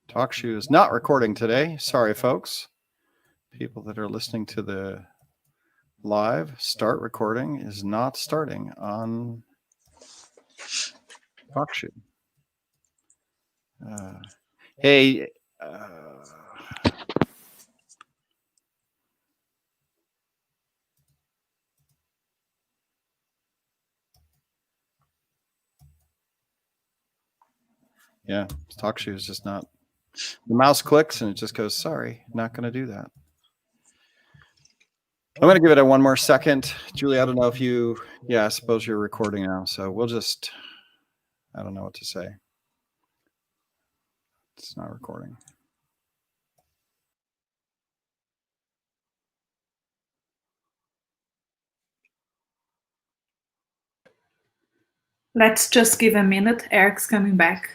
TalkShoe is not recording today. Sorry, folks. People that are listening to the live start recording is not starting on TalkShoe. Hey, yeah, TalkShoe is just not. The mouse clicks and it just goes, sorry, not going to do that. I'm going to give it one more second. Julie, I don't know if you, yeah, I suppose you're recording now. So we'll just, I don't know what to say. It's not recording. Let's just give a minute. Eric's coming back.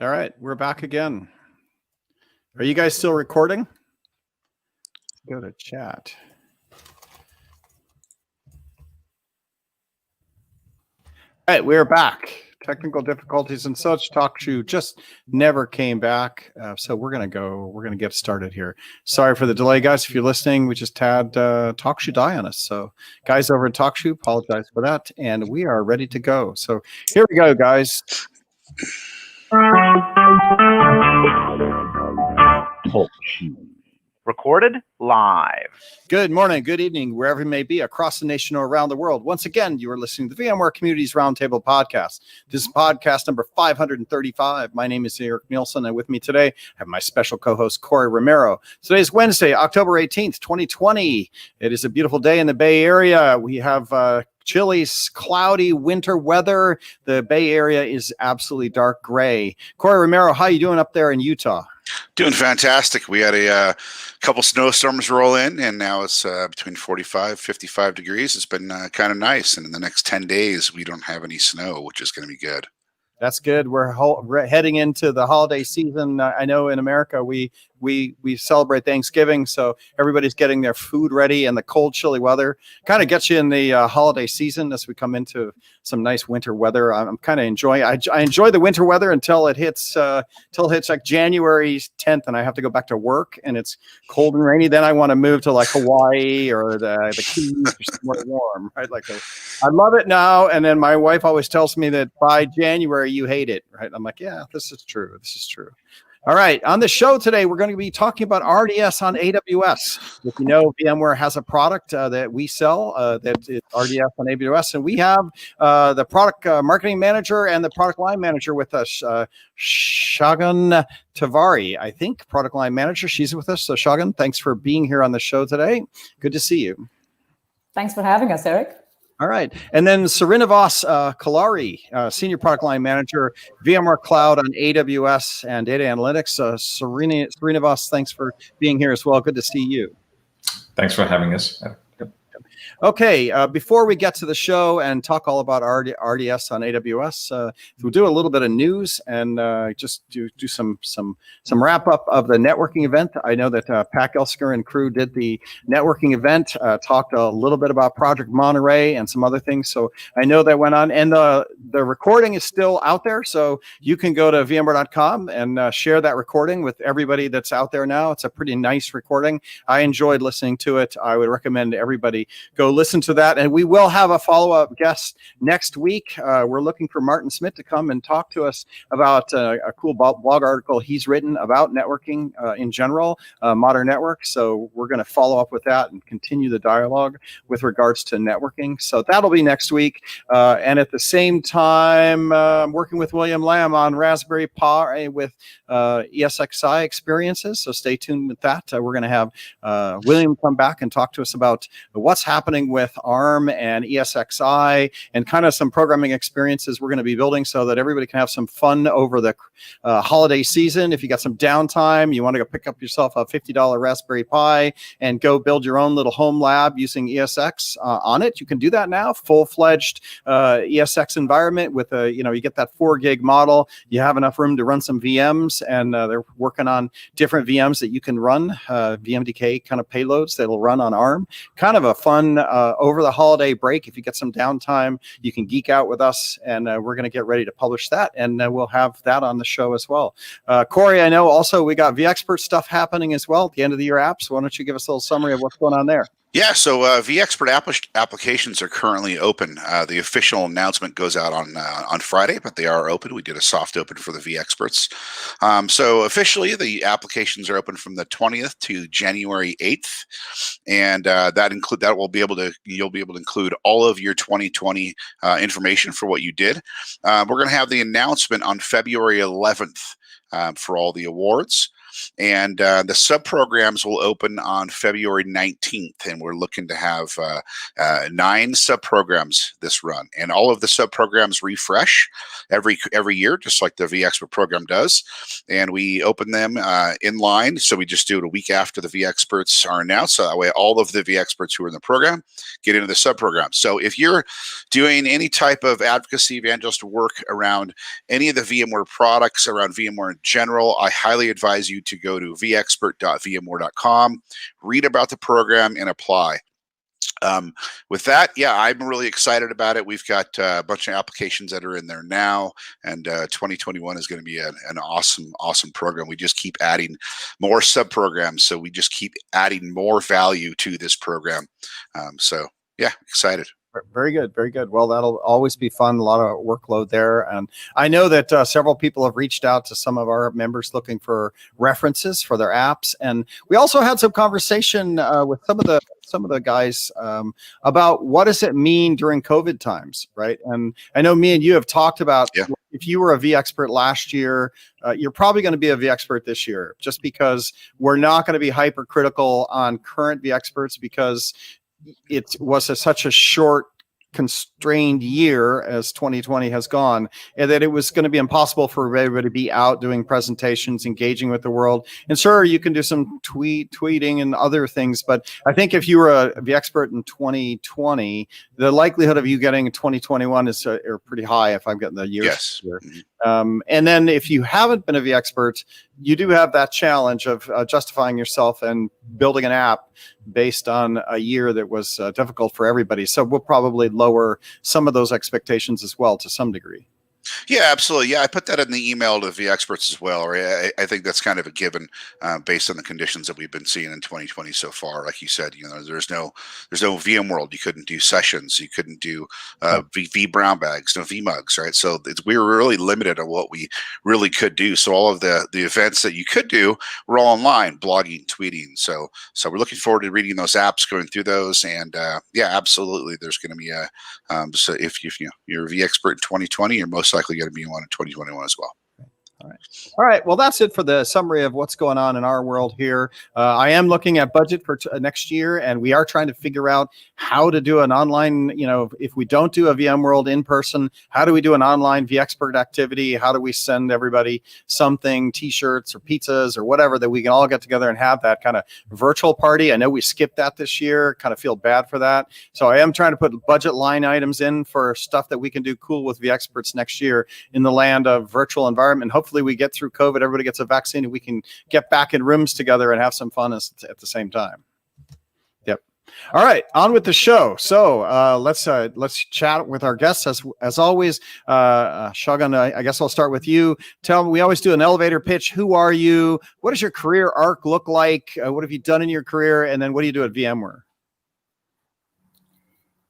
All right, we're back again. Are you guys still recording? Go to chat. All right, we're back. Technical difficulties and such. TalkShoe just never came back. So we're going to get started here. Sorry for the delay, guys. If you're listening, we just had TalkShoe die on us. So guys over at TalkShoe, apologize for that. And we are ready to go. So here we go, guys. TalkShoe. Recorded live. Good morning, good evening, wherever you may be across the nation or around the world. Once again, you are listening to the VMware Communities Roundtable podcast. This is podcast number 535. My name is Eric Nielsen, and with me today, I have my special co-host, Corey Romero. Today is Wednesday, October 18th, 2020. It is a beautiful day in the Bay Area. We have chilly, cloudy winter weather. The Bay Area is absolutely dark gray. Corey Romero, how are you doing up there in Utah? Doing fantastic. We had a couple snowstorms roll in, and now it's between 45, 55 degrees. It's been kind of nice. And in the next 10 days, we don't have any snow, which is going to be good. That's good. We're heading into the holiday season. I know in America, we we celebrate Thanksgiving, so everybody's getting their food ready, and the cold, chilly weather kind of gets you in the holiday season as we come into some nice winter weather. I'm kind of enjoying. I enjoy the winter weather until it hits like January 10th, and I have to go back to work, and it's cold and rainy. Then I want to move to like Hawaii or the Keys or somewhere warm, right? I love it now, and then my wife always tells me that by January you hate it, right? I'm like, yeah, this is true. This is true. All right. On the show today, we're going to be talking about RDS on AWS. If you know, VMware has a product that we sell that is RDS on AWS, and we have the product marketing manager and the product line manager with us, Shagun Tewari, I think, product line manager. She's with us. So Shagun, thanks for being here on the show today. Good to see you. Thanks for having us, Eric. All right. And then Srinivasa, Kolluri, Senior Product Line Manager, VMware Cloud on AWS and Data Analytics. Srinivas, thanks for being here as well. Good to see you. Thanks for having us. Okay, before we get to the show and talk all about RDS on AWS, we'll do a little bit of news and just do some wrap up of the networking event. I know that Pat Gelsinger and crew did the networking event, talked a little bit about Project Monterey and some other things. So I know that went on, and the recording is still out there. So you can go to vmware.com and share that recording with everybody that's out there now. It's a pretty nice recording. I enjoyed listening to it. I would recommend everybody go listen to that. And we will have a follow-up guest next week. We're looking for Martin Smith to come and talk to us about a cool blog article he's written about networking in general, modern network. So we're going to follow up with that and continue the dialogue with regards to networking. So that'll be next week. And at the same time, I'm working with William Lamb on Raspberry Pi with ESXi experiences. So stay tuned with that. We're going to have William come back and talk to us about what's happening with ARM and ESXi and kind of some programming experiences we're going to be building so that everybody can have some fun over the holiday season. If you got some downtime, you want to go pick up yourself a $50 Raspberry Pi and go build your own little home lab using ESX on it. You can do that now, full-fledged ESX environment with you get that 4 gig model. You have enough room to run some VMs, and they're working on different VMs that you can run, VMDK kind of payloads that'll run on ARM. Kind of a fun over the holiday break. If you get some downtime, you can geek out with us, and we're going to get ready to publish that, and we'll have that on the show as well. Corey, I know also we got vExpert stuff happening as well at the end of the year apps. Why don't you give us a little summary of what's going on there? Yeah, so vExpert applications are currently open. The official announcement goes out on Friday, but they are open. We did a soft open for the vExperts. So officially, the applications are open from the 20th to January 8th, and you'll be able to include all of your 2020 information for what you did. We're going to have the announcement on February 11th for all the awards. And the sub-programs will open on February 19th, and we're looking to have 9 sub-programs this run. And all of the sub-programs refresh every year, just like the vExpert program does. And we open them in line, so we just do it a week after the vExperts are announced, so that way all of the vExperts who are in the program get into the sub-program. So if you're doing any type of advocacy, evangelist work around any of the VMware products, around VMware in general, I highly advise you to go to vexpert.vmware.com, read about the program, and apply. With that, yeah, I'm really excited about it. We've got a bunch of applications that are in there now, and 2021 is going to be an awesome program. We just keep adding more sub-programs, so we just keep adding more value to this program. So, yeah, excited. Very good. Very good. Well, that'll always be fun. A lot of workload there. And I know that several people have reached out to some of our members looking for references for their apps. And we also had some conversation with some of the guys about what does it mean during COVID times, right? And I know me and you have talked about if you were a vExpert last year, you're probably going to be a vExpert this year, just because we're not going to be hypercritical on current vExperts because it was such a short, constrained year as 2020 has gone, and that it was going to be impossible for everybody to be out doing presentations, engaging with the world. And sure, you can do some tweeting and other things, but I think if you were a vExpert in 2020, the likelihood of you getting 2021 is pretty high if I'm getting the years. Yes. Here. And then if you haven't been a vExpert, you do have that challenge of justifying yourself and building an app based on a year that was difficult for everybody. So we'll probably lower some of those expectations as well to some degree. Yeah, absolutely. Yeah, I put that in the email to vExperts as well. Right? I think that's kind of a given based on the conditions that we've been seeing in 2020 so far. Like you said, there's no VMworld. You couldn't do sessions. You couldn't do v brown bags, no vmugs, right? So we were really limited on what we really could do. So all of the events that you could do were all online, blogging, tweeting. So we're looking forward to reading those apps, going through those, and yeah, absolutely. There's going to be a so if you're a vExpert in 2020, you're most likely going to be one in 2021 as well. All right. Well, that's it for the summary of what's going on in our world here. I am looking at budget for next year, and we are trying to figure out how to do an online, if we don't do a VMworld in person, how do we do an online vExpert activity? How do we send everybody something, t-shirts or pizzas or whatever, that we can all get together and have that kind of virtual party? I know we skipped that this year, kind of feel bad for that. So I am trying to put budget line items in for stuff that we can do cool with vExperts next year in the land of virtual environment. Hopefully we get through COVID, everybody gets a vaccine, and we can get back in rooms together and have some fun at the same time. Yep. All right, on with the show. So let's chat with our guests as always. Shagun, I guess I'll start with you. Tell me, we always do an elevator pitch. Who are you? What does your career arc look like? What have you done in your career? And then what do you do at VMware?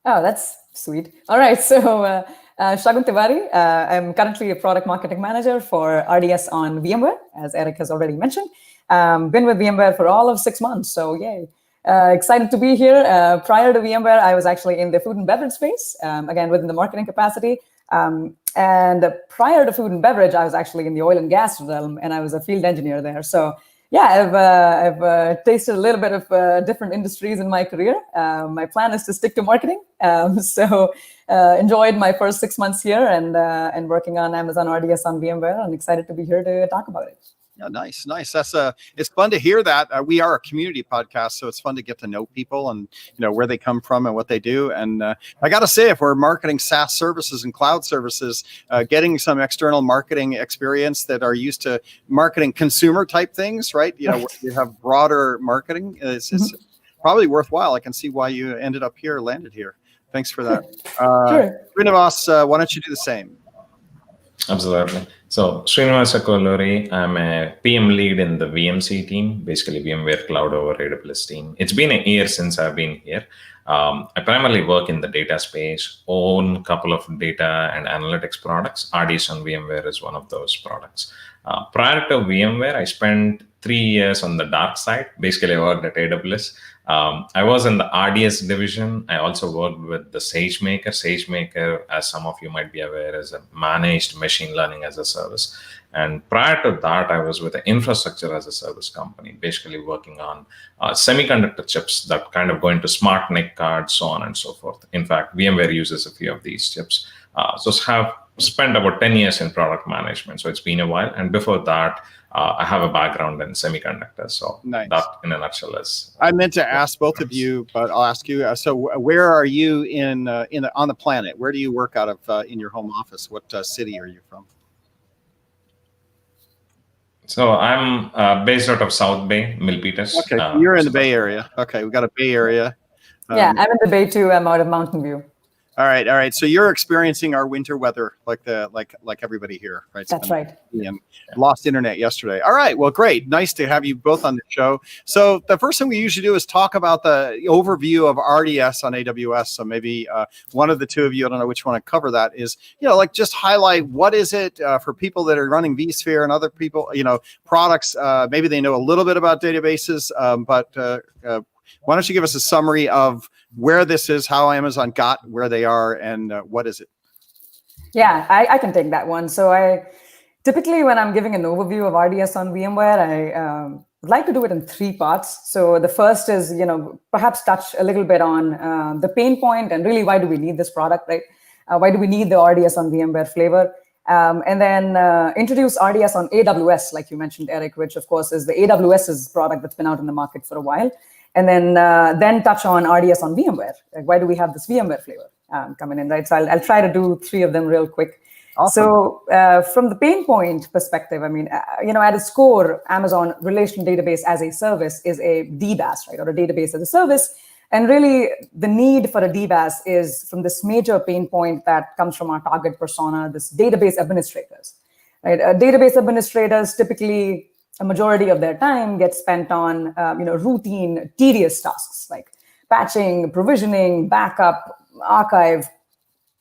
Oh, that's sweet. All right, so Shagun Tewari. I'm currently a product marketing manager for RDS on VMware, as Eric has already mentioned. Been with VMware for all of 6 months, so yay. Excited to be here. Prior to VMware, I was actually in the food and beverage space, again, within the marketing capacity. And prior to food and beverage, I was actually in the oil and gas realm, and I was a field engineer there. So yeah, I've tasted a little bit of different industries in my career. My plan is to stick to marketing. So enjoyed my first 6 months here and working on Amazon RDS on VMware. I'm excited to be here to talk about it. Yeah, nice. That's it's fun to hear that. We are a community podcast, so it's fun to get to know people and where they come from and what they do. And I got to say, if we're marketing SaaS services and cloud services, getting some external marketing experience that are used to marketing consumer type things, right? Where you have broader marketing is probably worthwhile. I can see why you landed here. Thanks for that. Sure. Srinivasa, why don't you do the same? Absolutely. So Srinivasa Kolluri, I'm a PM lead in the VMC team, basically VMware Cloud over AWS team. It's been a year since I've been here. I primarily work in the data space, own a couple of data and analytics products. RDS on VMware is one of those products. Prior to VMware, I spent 3 years on the dark side. Basically, I worked at AWS. I was in the RDS division. I also worked with the SageMaker. SageMaker, as some of you might be aware, is a managed machine learning as a service. And prior to that, I was with an infrastructure as a service company, basically working on semiconductor chips that kind of go into smart NIC cards, so on and so forth. In fact, VMware uses a few of these chips. So have spent about 10 years in product management. So it's been a while. And before that, I have a background in semiconductors. So nice. That, in a nutshell, is. I meant to ask both of you, but I'll ask you. So, where are you on the planet? Where do you work out of in your home office? What city are you from? So I'm based out of South Bay, Milpitas. Okay, so you're in the Bay Area. Okay, we got a Bay Area. Yeah, I'm in the Bay too. I'm out of Mountain View. All right. So you're experiencing our winter weather, like everybody here, right? That's right. And lost internet yesterday. All right. Well, great. Nice to have you both on the show. So the first thing we usually do is talk about the overview of RDS on AWS. So maybe one of the two of you, I don't know which one to cover that, is just highlight what is it for people that are running vSphere and other people, products. Maybe they know a little bit about databases, but why don't you give us a summary of where this is, how Amazon got where they are, and what is it? Yeah, I can take that one. So I typically, when I'm giving an overview of RDS on VMware, I would like to do it in 3 parts. So the first is, perhaps touch a little bit on the pain point and really why do we need this product, right? Why do we need the RDS on VMware flavor? And then introduce RDS on AWS, like you mentioned, Eric, which of course is the AWS's product that's been out in the market for a while. And then touch on RDS on VMware. Like, why do we have this VMware flavor coming in, right? So I'll try to do 3 of them real quick. Awesome. So from the pain point perspective, I mean, at its core, Amazon Relational Database as a Service is a DBaaS, right, or a database as a service. And really, the need for a DBaaS is from this major pain point that comes from our target persona, this database administrators. Right? Database administrators typically, a majority of their time gets spent on routine, tedious tasks like patching, provisioning, backup, archive,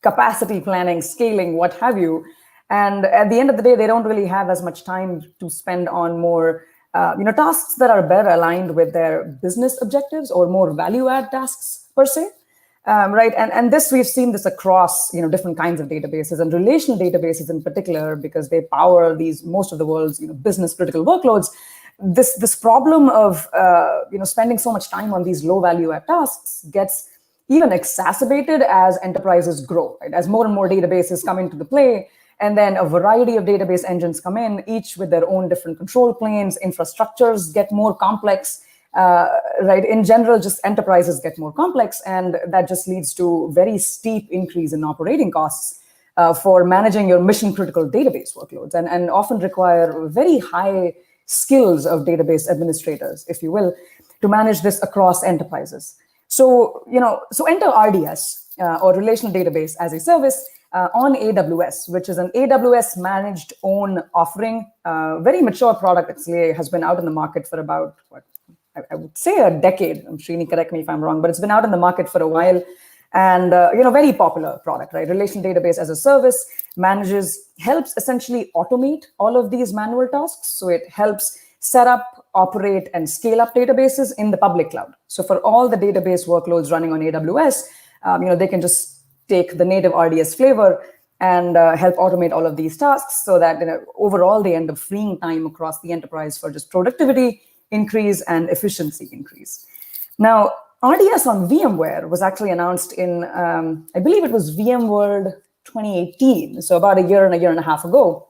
capacity planning, scaling, what have you. And at the end of the day, they don't really have as much time to spend on more tasks that are better aligned with their business objectives or more value-add tasks per se. Right, and this we've seen this across different kinds of databases and relational databases in particular, because they power most of the world's business critical workloads. This problem of spending so much time on these low value add tasks gets even exacerbated as enterprises grow, right? As more and more databases come into the play, and then a variety of database engines come in, each with their own different control planes, infrastructures get more complex. Right, in general, just enterprises get more complex, and that just leads to very steep increase in operating costs for managing your mission critical database workloads, and often require very high skills of database administrators, if you will, to manage this across enterprises. So enter RDS or Relational Database as a Service on AWS, which is an AWS managed own offering, very mature product. Actually, has been out in the market for about I would say a decade. Srini, correct me if I'm wrong, but it's been out in the market for a while, and very popular product, right? Relational Database as a Service helps essentially automate all of these manual tasks. So it helps set up, operate, and scale up databases in the public cloud. So for all the database workloads running on AWS, they can just take the native RDS flavor and help automate all of these tasks, so that overall they end up freeing time across the enterprise for just productivity increase and efficiency increase. Now, RDS on VMware was actually announced in, I believe it was VMworld 2018, so about a year and a half ago.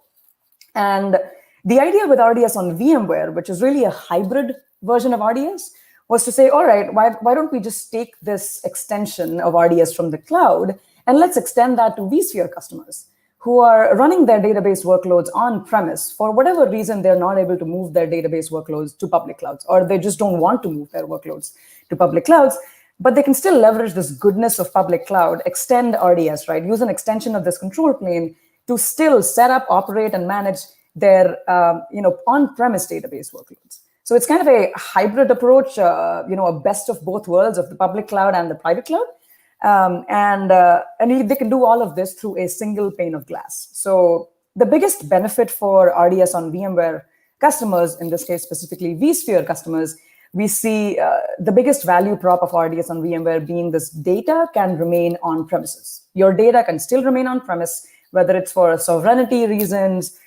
And the idea with RDS on VMware, which is really a hybrid version of RDS, was to say, all right, why don't we just take this extension of RDS from the cloud and let's extend that to vSphere customers who are running their database workloads on premise. For whatever reason, they're not able to move their database workloads to public clouds, or they just don't want to move their workloads to public clouds, but they can still leverage this goodness of public cloud, extend RDS, right? Use an extension of this control plane to still set up, operate, and manage their on-premise database workloads. So it's kind of a hybrid approach, a best of both worlds of the public cloud and the private cloud. And they can do all of this through a single pane of glass. So the biggest benefit for RDS on VMware customers, in this case specifically vSphere customers, we see the biggest value prop of RDS on VMware being this data can remain on premises. Your data can still remain on premise, whether it's for sovereignty reasons,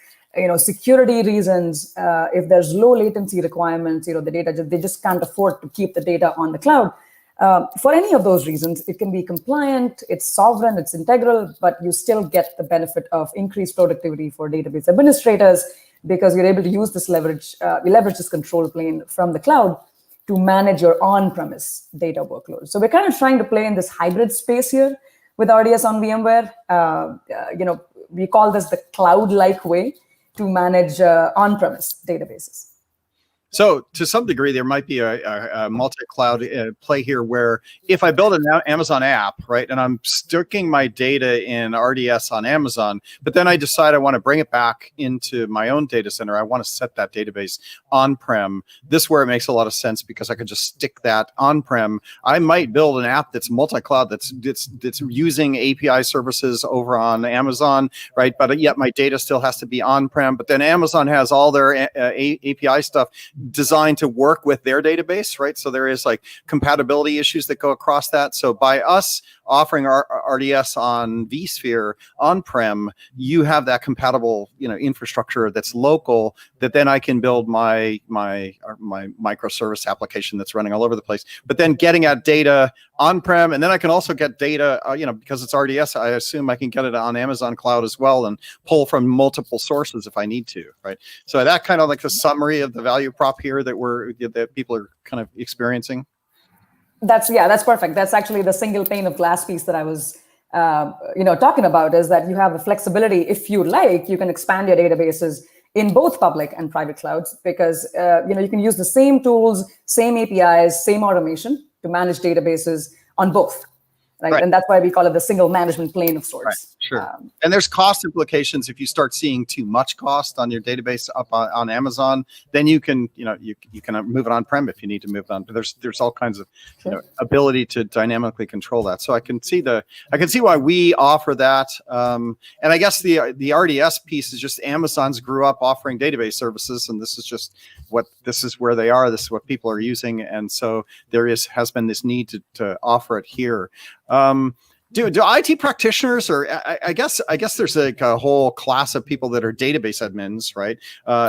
security reasons, if there's low latency requirements, the data, they just can't afford to keep the data on the cloud. For any of those reasons, it can be compliant, it's sovereign, it's integral, but you still get the benefit of increased productivity for database administrators because you're able to use this leverage this control plane from the cloud to manage your on-premise data workload. So we're kind of trying to play in this hybrid space here with RDS on VMware. We call this the cloud-like way to manage on-premise databases. So to some degree, there might be a multi-cloud play here where if I build an Amazon app, right, and I'm sticking my data in RDS on Amazon, but then I decide I want to bring it back into my own data center. I want to set that database on-prem. This is where it makes a lot of sense because I could just stick that on-prem. I might build an app that's multi-cloud, that's using API services over on Amazon, right? But yet my data still has to be on-prem. But then Amazon has all their API stuff designed to work with their database, right? So there is like compatibility issues that go across that. So by us offering our RDS on vSphere on-prem, you have that compatible, infrastructure that's local that then I can build my microservice application that's running all over the place. But then getting at data on-prem, and then I can also get data, because it's RDS, I assume I can get it on Amazon Cloud as well and pull from multiple sources if I need to, right? So that kind of like the summary of the value prop here that people are kind of experiencing. That's perfect. That's actually the single pane of glass piece that I was talking about is that you have the flexibility. If you like, you can expand your databases in both public and private clouds, because you can use the same tools, same APIs, same automation to manage databases on both. Right? And that's why we call it the single management plane of sorts. Right. Sure. And there's cost implications. If you start seeing too much cost on your database up on Amazon, then you can, you can move it on-prem if you need to move it on. But there's all kinds of ability to dynamically control that. So I can see why we offer that. And I guess the RDS piece is just Amazon's grew up offering database services, and this is where they are. This is what people are using, and so has been this need to offer it here. Do IT practitioners, or I guess there's like a whole class of people that are database admins, right?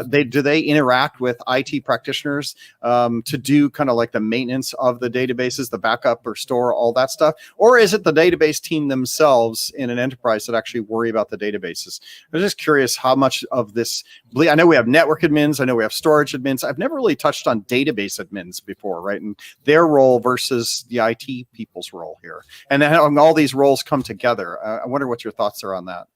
Do they interact with IT practitioners to do kind of like the maintenance of the databases, the backup or store, all that stuff? Or is it the database team themselves in an enterprise that actually worry about the databases? I'm just curious how much of this. I know we have network admins, I know we have storage admins. I've never really touched on database admins before, right? And their role versus the IT people's role here. And then how all these roles come together. I wonder what your thoughts are on that.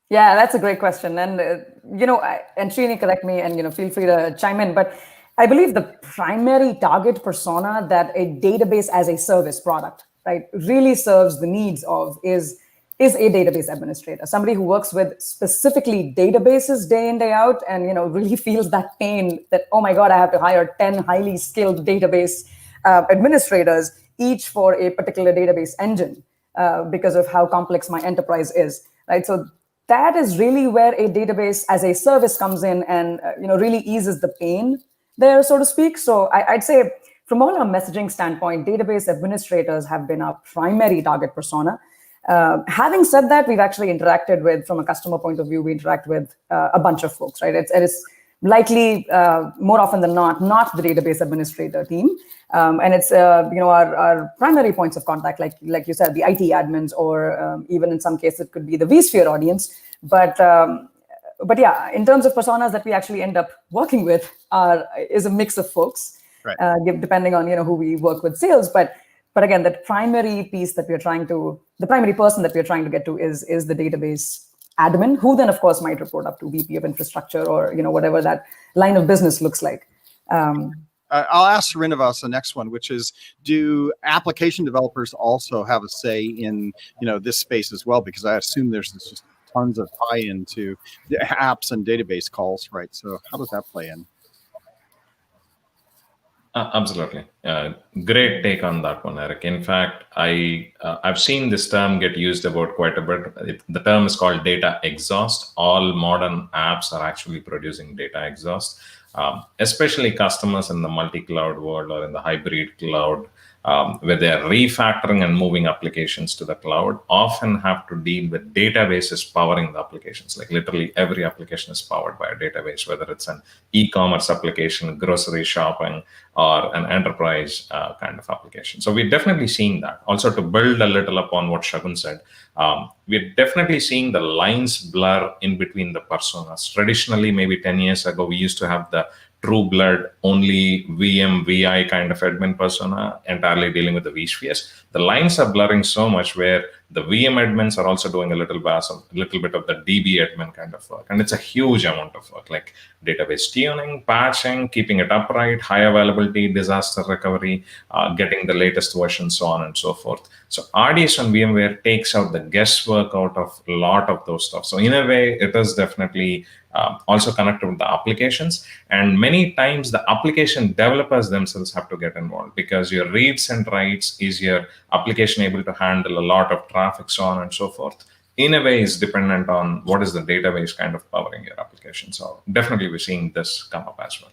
Yeah, that's a great question. And, and Srini, correct me and, feel free to chime in. But I believe the primary target persona that a database as a service product, right, really serves the needs of is a database administrator, somebody who works with specifically databases day in, day out, and, really feels that pain that, oh my God, I have to hire 10 highly skilled database administrators, each for a particular database engine, because of how complex my enterprise is, right? So that is really where a database as a service comes in and really eases the pain there, so to speak. So I'd say from all our messaging standpoint, database administrators have been our primary target persona. Having said that, we've actually interacted with, from a customer point of view, we interact with a bunch of folks, right? It's likely more often than not the database administrator team. And it's our primary points of contact, like you said, the IT admins, or even in some cases it could be the vSphere audience. But yeah, in terms of personas that we actually end up working with is a mix of folks, right. Depending on who we work with sales. But again, the primary piece that the primary person that we're trying to get to is the database admin, who then of course might report up to VP of infrastructure, or whatever that line of business looks like. I'll ask Srinivasa the next one, which is, do application developers also have a say in this space as well? Because I assume there's just tons of tie-in to the apps and database calls, right? So how does that play in? Absolutely. Great take on that one, Eric. In fact, I've seen this term get used about quite a bit. The term is called data exhaust. All modern apps are actually producing data exhaust, especially customers in the multi-cloud world or in the hybrid cloud, where they're refactoring and moving applications to the cloud, often have to deal with databases powering the applications. Like literally every application is powered by a database, whether it's an e-commerce application, grocery shopping, or an enterprise kind of application. So we're definitely seeing that. Also, to build a little upon what Shagun said, we're definitely seeing the lines blur in between the personas. Traditionally, maybe 10 years ago, we used to have the true blood, only VM, VI kind of admin persona, entirely dealing with the vSpheres. The lines are blurring so much where the VM admins are also doing a little bit of the DB admin kind of work. And it's a huge amount of work, like database tuning, patching, keeping it upright, high availability, disaster recovery, getting the latest version, so on and so forth. So RDS on VMware takes out the guesswork out of a lot of those stuff. So in a way, it is definitely also connected with the applications. And many times the application developers themselves have to get involved, because your reads and writes is your application able to handle a lot of traffic, so on and so forth. In a way, is dependent on what is the database kind of powering your application. So definitely we're seeing this come up as well.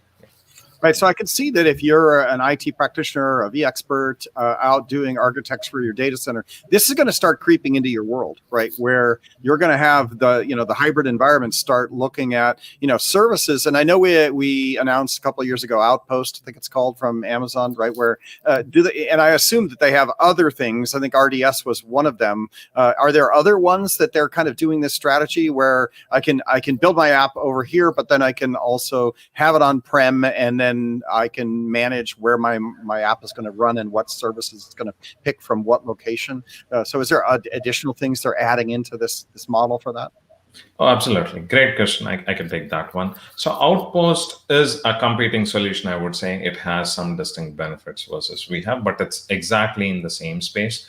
Right, so I can see that if you're an IT practitioner, a vExpert out doing architects for your data center, this is going to start creeping into your world, right? Where you're going to have the hybrid environment start looking at services. And I know we announced a couple of years ago Outpost, I think it's called, from Amazon, right? Where and I assume that they have other things. I think RDS was one of them. Are there other ones that they're kind of doing this strategy where I can build my app over here, but then I can also have it on-prem and then then I can manage where my app is going to run and what services it's going to pick from what location. So is there additional things they're adding into this model for that? Oh, absolutely. Great question. I can take that one. So Outpost is a competing solution, I would say. It has some distinct benefits versus we have, but it's exactly in the same space.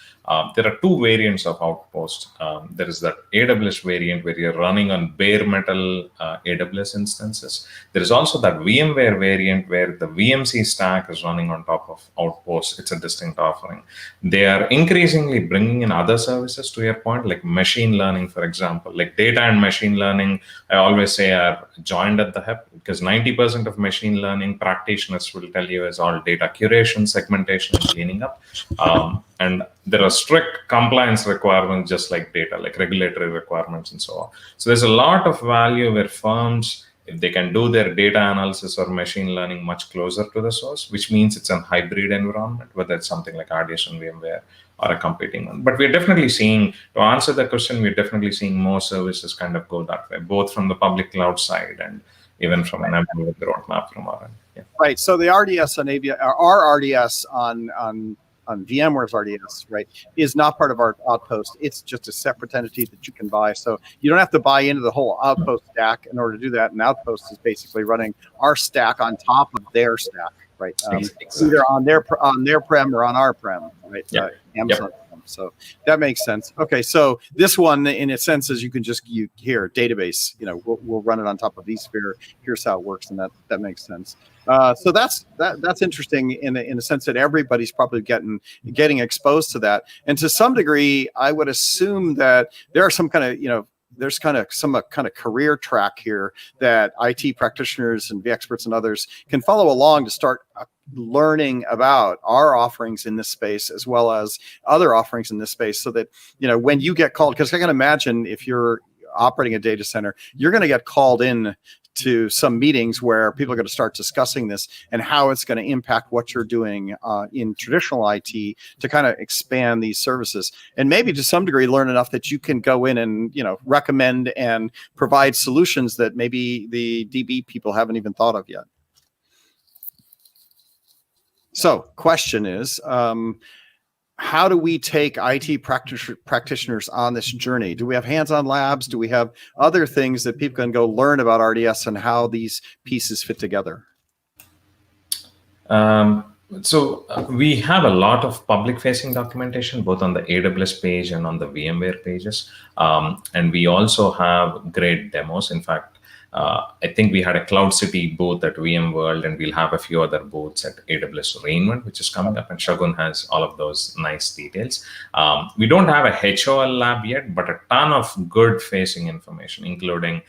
There are two variants of Outpost. There is that AWS variant where you're running on bare metal AWS instances. There is also that VMware variant where the VMC stack is running on top of Outpost. It's a distinct offering. They are increasingly bringing in other services, to your point, like machine learning, for example, like data and machine learning. I always say are joined at the hip, because 90% of machine learning practitioners will tell you is all data curation, segmentation, and cleaning up. And there are strict compliance requirements, just like data, like regulatory requirements and so on. So there's a lot of value where firms, if they can do their data analysis or machine learning much closer to the source, which means it's a hybrid environment, whether it's something like RDS and VMware or a competing one. But we're definitely seeing, to answer the question, we're definitely seeing more services kind of go that way, both from the public cloud side and even from an AWS roadmap from our end. Yeah. Right. So the RDS on our RDS on VMware's RDS, right, is not part of our Outpost. It's just a separate entity that you can buy. So you don't have to buy into the whole Outpost stack in order to do that. And Outpost is basically running our stack on top of their stack, right? Either on their prem or on our prem, right? Yep. Amazon. Yep. So that makes sense. Okay, so this one, in a sense, is you hear database. We'll run it on top of vSphere. Here's how it works, and that makes sense. So that's interesting in a sense that everybody's probably getting exposed to that, and to some degree, I would assume that there are some kind of there's some kind of career track here that IT practitioners and vExperts and others can follow along to start learning about our offerings in this space as well as other offerings in this space, so that when you get called, because I can imagine if you're operating a data center, you're going to get called in to some meetings where people are going to start discussing this and how it's going to impact what you're doing in traditional IT to kind of expand these services, and maybe to some degree learn enough that you can go in and recommend and provide solutions that maybe the DB people haven't even thought of yet. So question is, how do we take IT practitioners on this journey? Do we have hands-on labs? Do we have other things that people can go learn about RDS and how these pieces fit together? So we have a lot of public-facing documentation, both on the AWS page and on the VMware pages. And we also have great demos. In fact, I think we had a Cloud City booth at VMworld, and we'll have a few other booths at AWS ReInvent, which is coming up, and Shagun has all of those nice details. We don't have a HOL lab yet, but a ton of good facing information, including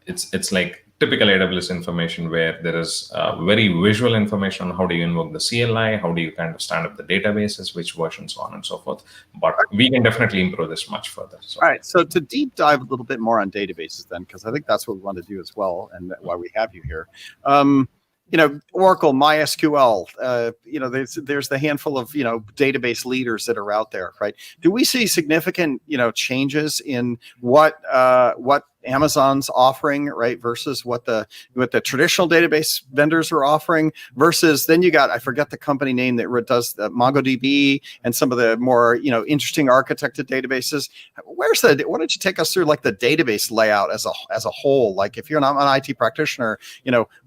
it's like typical AWS information where there is very visual information on how do you invoke the CLI, how do you kind of stand up the databases, which versions, so on and so forth. But we can definitely improve this much further. So. All right, so to deep dive a little bit more on databases then, because I think that's what we want to do as well, and why we have you here. Oracle, MySQL, there's the handful of, database leaders that are out there, right? Do we see significant, changes in what Amazon's offering, right, versus what the traditional database vendors are offering, versus then you got, I forget the company name that does the MongoDB and some of the more, interesting architected databases. Why don't you take us through like the database layout as a whole? Like if you're not an IT practitioner,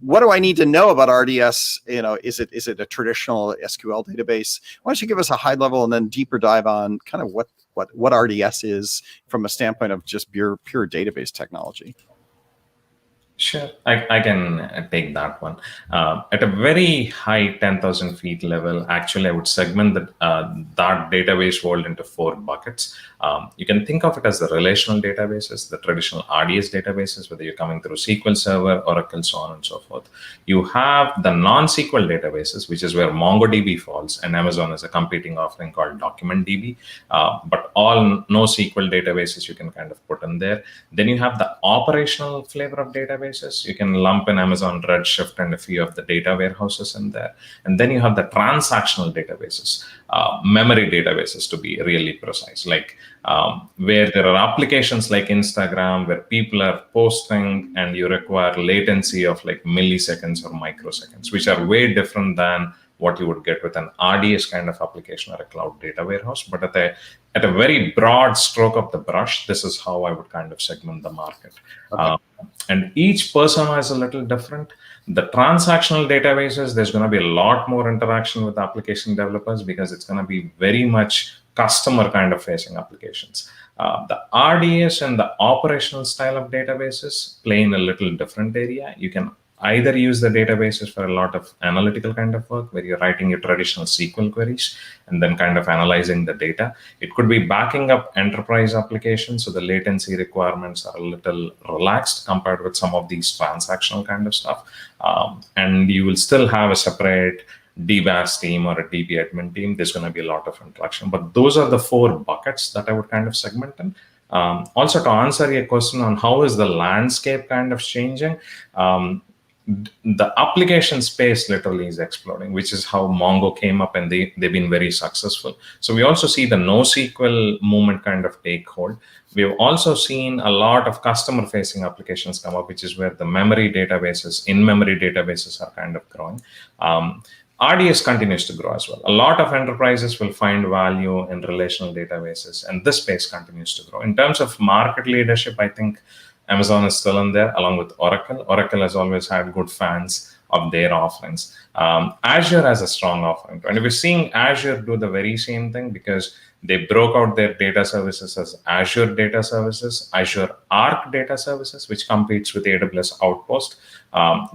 what do I need to know about RDS? Is it a traditional SQL database? Why don't you give us a high level and then deeper dive on kind of what RDS is from a standpoint of just pure database technology? Sure, I can take that one. At a very high 10,000 feet level, actually, I would segment that database world into 4 buckets. You can think of it as the relational databases, the traditional RDS databases, whether you're coming through SQL Server, Oracle, so on and so forth. You have the non-SQL databases, which is where MongoDB falls, and Amazon has a competing offering called DocumentDB. But all NoSQL databases you can kind of put in there. Then you have the operational flavor of database, databases. You can lump in Amazon Redshift and a few of the data warehouses in there. And then you have the transactional databases, memory databases to be really precise, like where there are applications like Instagram where people are posting and you require latency of like milliseconds or microseconds, which are way different than what you would get with an RDS kind of application or a cloud data warehouse. But at a very broad stroke of the brush, this is how I would kind of segment the market. Okay. And each persona is a little different. The transactional databases, there's going to be a lot more interaction with application developers because it's going to be very much customer kind of facing applications. The RDS and the operational style of databases play in a little different area. You can either use the databases for a lot of analytical kind of work where you're writing your traditional SQL queries and then kind of analyzing the data. It could be backing up enterprise applications, so the latency requirements are a little relaxed compared with some of these transactional kind of stuff. And you will still have a separate DBAS team or a DB admin team. There's going to be a lot of interaction. But those are the 4 buckets that I would kind of segment in. Also, to answer your question on how is the landscape kind of changing, the application space literally is exploding, which is how Mongo came up, and they've been very successful. So we also see the NoSQL movement kind of take hold. We've also seen a lot of customer-facing applications come up, which is where the memory databases, in-memory databases are kind of growing. RDS continues to grow as well. A lot of enterprises will find value in relational databases, and this space continues to grow. In terms of market leadership, I think Amazon is still in there along with Oracle. Oracle has always had good fans of their offerings. Azure has a strong offering. And we're seeing Azure do the very same thing because they broke out their data services as Azure Data Services, Azure Arc Data Services, which competes with AWS Outpost.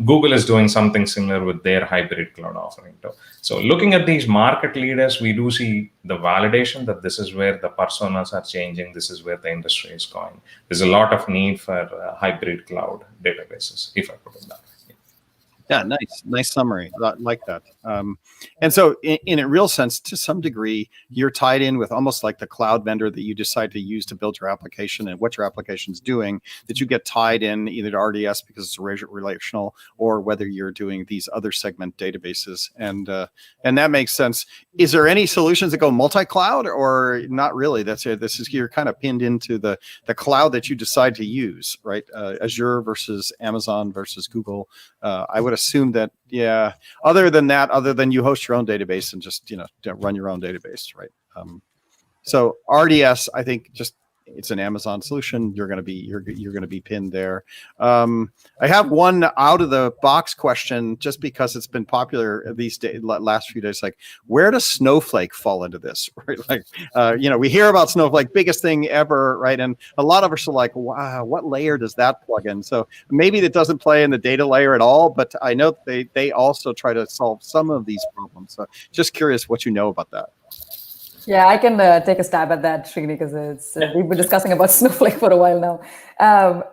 Google is doing something similar with their hybrid cloud offering too. So looking at these market leaders, we do see the validation that this is where the personas are changing. This is where the industry is going. There's a lot of need for hybrid cloud databases, if I put it that way. Yeah, nice summary. I like that. And so in a real sense, to some degree, you're tied in with almost like the cloud vendor that you decide to use to build your application and what your application is doing, that you get tied in either to RDS because it's relational, or whether you're doing these other segment databases. And that makes sense. Is there any solutions that go multi-cloud, or not really? That's it. This is, you're kind of pinned into the cloud that you decide to use, right? Azure versus Amazon versus Google. I would assume that, yeah, other than you host your own database and just, run your own database, right? So RDS, I think just it's an Amazon solution. You're going to be pinned there. I have one out of the box question, just because it's been popular these days, last few days. Like, where does Snowflake fall into this? Right? Like, we hear about Snowflake, biggest thing ever, right? And a lot of us are like, wow, what layer does that plug in? So maybe it doesn't play in the data layer at all, but I know they also try to solve some of these problems. So just curious what you know about that. Yeah, I can take a stab at that, Srini, because we've been discussing about Snowflake for a while now.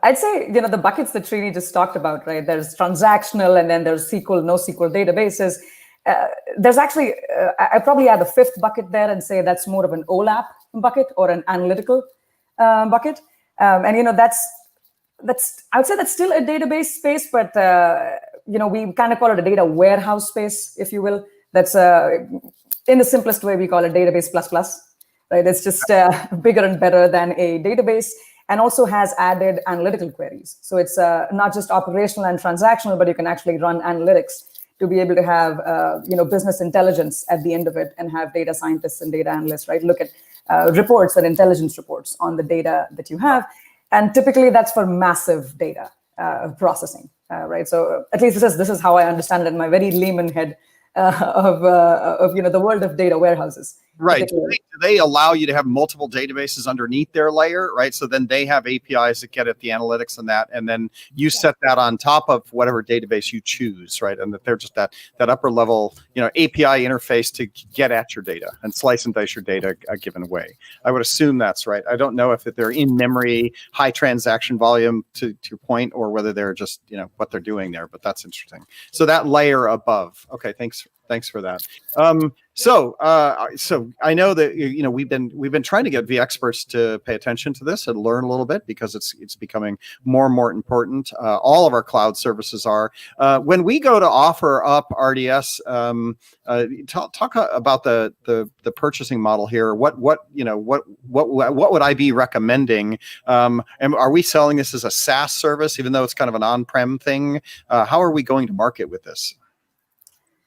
I'd say, the buckets that Srini just talked about, right? There's transactional, and then there's SQL, NoSQL databases. There's actually, I probably add the 5th bucket there and say that's more of an OLAP bucket or an analytical bucket. And, that's I would say that's still a database space, but, we kind of call it a data warehouse space, if you will. That's in the simplest way, we call it database plus, right? It's just bigger and better than a database, and also has added analytical queries. So it's not just operational and transactional, but you can actually run analytics to be able to have business intelligence at the end of it, and have data scientists and data analysts, right? Look at reports and intelligence reports on the data that you have. And typically that's for massive data processing, right? So at least this is how I understand it in my very layman head of the world of data warehouses. Right. Do they allow you to have multiple databases underneath their layer, right? So then they have APIs that get at the analytics and that, and then you set that on top of whatever database you choose, right? And that they're just that upper level, API interface to get at your data and slice and dice your data a given way. I would assume that's right. I don't know if they're in memory, high transaction volume to your point, or whether they're just, what they're doing there, but that's interesting. So that layer above. Okay, thanks Thanks for that. So I know that we've been trying to get vExperts to pay attention to this and learn a little bit because it's becoming more and more important. All of our cloud services are. When we go to offer up RDS, talk about the purchasing model here. What would I be recommending? And are we selling this as a SaaS service, even though it's kind of an on-prem thing? How are we going to market with this?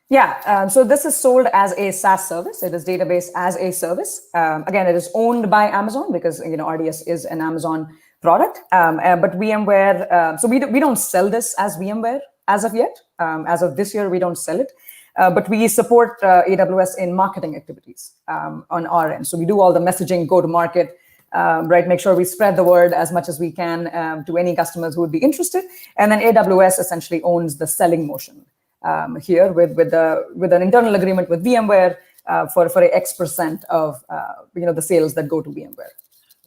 Yeah, so this is sold as a SaaS service. It is database as a service. Again, it is owned by Amazon because RDS is an Amazon product. But VMware, so we don't sell this as VMware as of yet. As of this year, we don't sell it. But we support AWS in marketing activities on our end. So we do all the messaging, go to market, right? Make sure we spread the word as much as we can to any customers who would be interested. And then AWS essentially owns the selling motion. Here with an internal agreement with VMware for X% of the sales that go to VMware.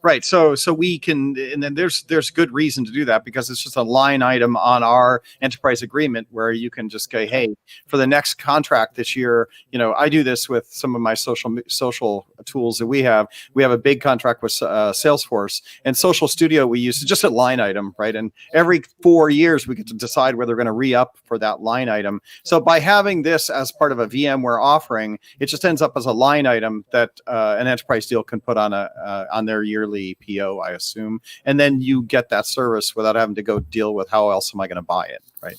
Right. So we can, and then there's good reason to do that because it's just a line item on our enterprise agreement where you can just go, hey, for the next contract this year, I do this with some of my social tools that we have. We have a big contract with Salesforce, and Social Studio we use just a line item, right? And every 4 years we get to decide whether we're going to re-up for that line item. So by having this as part of a VMware offering, it just ends up as a line item that an enterprise deal can put on their yearly PO, I assume, and then you get that service without having to go deal with how else am I going to buy it, right?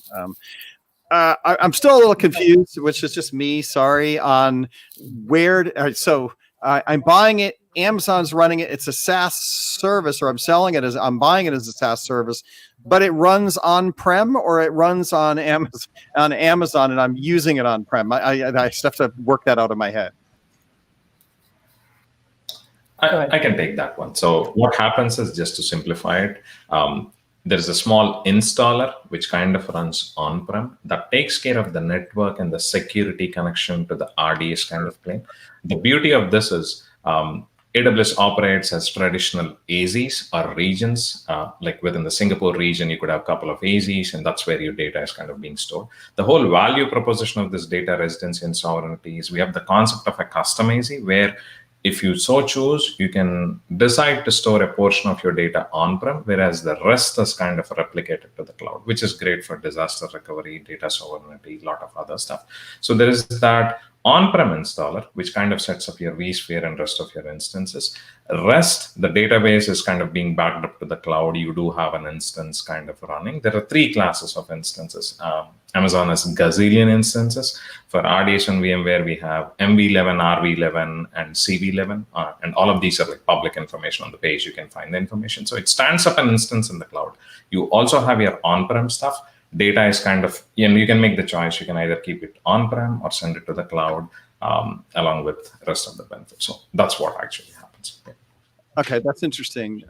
I'm still a little confused, which is just me. Sorry, on where. So I'm buying it. Amazon's running it. It's a SaaS service, or I'm buying it as a SaaS service, but it runs on-prem or it runs on Amazon, and I'm using it on-prem. I just have to work that out in my head. I can take that one. So what happens is, just to simplify it, there's a small installer which kind of runs on-prem that takes care of the network and the security connection to the RDS kind of plane. The beauty of this is AWS operates as traditional AZs or regions. Like within the Singapore region, you could have a couple of AZs, and that's where your data is kind of being stored. The whole value proposition of this data residency and sovereignty is we have the concept of a custom AZ where if you so choose, you can decide to store a portion of your data on-prem, whereas the rest is kind of replicated to the cloud, which is great for disaster recovery, data sovereignty, a lot of other stuff. So there is that on-prem installer, which kind of sets up your vSphere and rest of your instances. Rest, the database is kind of being backed up to the cloud. You do have an instance kind of running. There are 3 classes of instances. Amazon has gazillion instances. For RDS and VMware, we have MV11, RV11, and CV11. And all of these are like public information on the page. You can find the information. So it stands up an instance in the cloud. You also have your on-prem stuff. Data is kind of, you can make the choice. You can either keep it on-prem or send it to the cloud along with the rest of the benefits. So that's what actually happens. Yeah. Okay, that's interesting.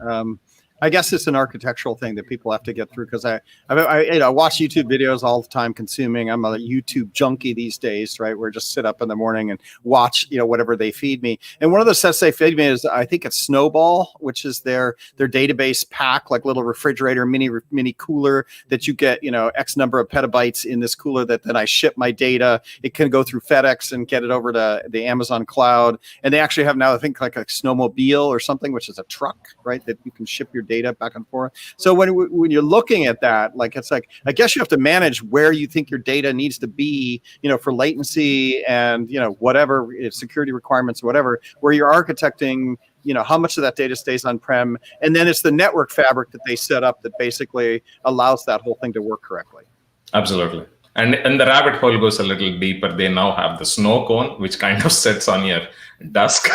I guess it's an architectural thing that people have to get through because I watch YouTube videos all the time. I'm a YouTube junkie these days, right? Where I just sit up in the morning and watch, whatever they feed me. And one of the sets they feed me is, I think it's Snowball, which is their database pack, like little refrigerator, mini cooler that you get, X number of petabytes in this cooler that then I ship my data. It can go through FedEx and get it over to the Amazon cloud. And they actually have now, I think, like a snowmobile or something, which is a truck, right? That you can ship your data back and forth. So when you're looking at that, it's like, I guess you have to manage where you think your data needs to be, for latency and, whatever security requirements or whatever, where you're architecting, how much of that data stays on-prem. And then it's the network fabric that they set up that basically allows that whole thing to work correctly. Absolutely. And the rabbit hole goes a little deeper. They now have the snow cone, which kind of sits on your desk.